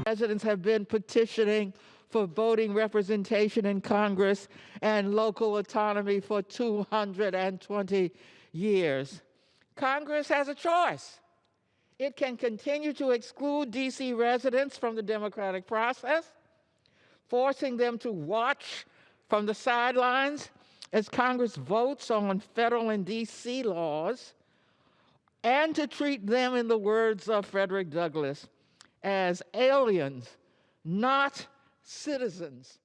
residents have been petitioning for voting representation in Congress and local autonomy for 220 years. Congress has a choice. It can continue to exclude D.C. residents from the democratic process, forcing them to watch from the sidelines as Congress votes on federal and D.C. laws, and to treat them, in the words of Frederick Douglass, as aliens, not citizens.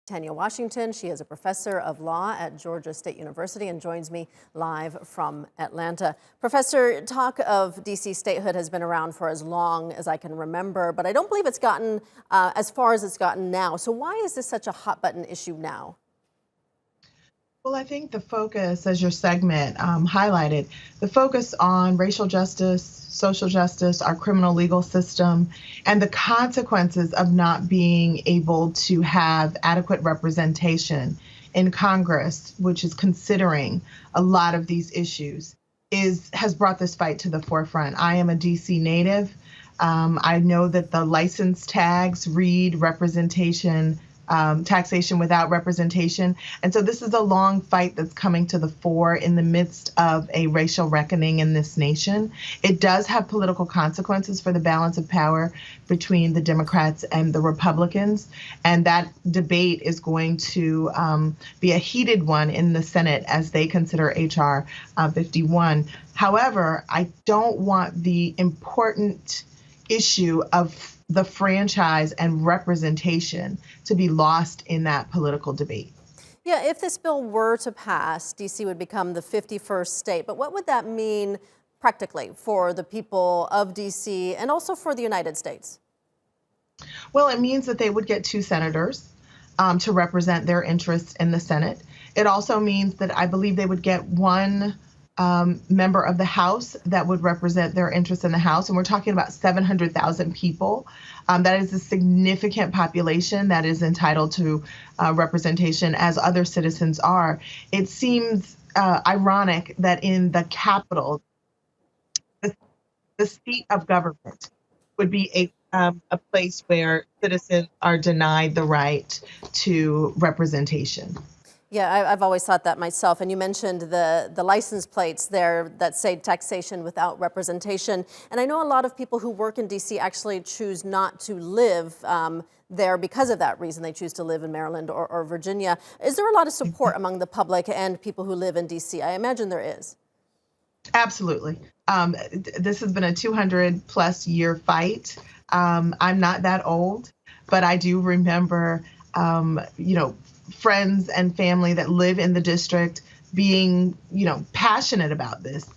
Tanya Washington, she is a professor of law at Georgia State University and joins me live from Atlanta. Professor, talk of D.C. statehood has been around for as long as I can remember, but I don't believe it's gotten as far as it's gotten now. So why is this such a hot button issue now? Well, I think the focus, as your segment highlighted, the focus on racial justice, social justice, our criminal legal system, and the consequences of not being able to have adequate representation in Congress, which is considering a lot of these issues, has brought this fight to the forefront. I am a DC native. I know that the license tags read representation, taxation without representation. And so this is a long fight that's coming to the fore in the midst of a racial reckoning in this nation. It does have political consequences for the balance of power between the Democrats and the Republicans. And that debate is going to be a heated one in the Senate as they consider H.R. 51. However, I don't want the important issue of the franchise and representation to be lost in that political debate. Yeah, if this bill were to pass, D.C. would become the 51st state. But what would that mean practically for the people of D.C. and also for the United States? Well, it means that they would get 2 senators to represent their interests in the Senate. It also means that I believe they would get 1 member of the House that would represent their interests in the House. And we're talking about 700,000 people. That is a significant population that is entitled to representation, as other citizens are. It seems ironic that in the Capitol, the seat of government would be a place where citizens are denied the right to representation. Yeah, I've always thought that myself. And you mentioned the license plates there that say taxation without representation. And I know a lot of people who work in D.C. actually choose not to live there because of that reason. They choose to live in Maryland or Virginia. Is there a lot of support among the public and people who live in D.C.? I imagine there is. Absolutely. This has been a 200-plus year fight. I'm not that old, but I do remember, friends and family that live in the district being, passionate about this.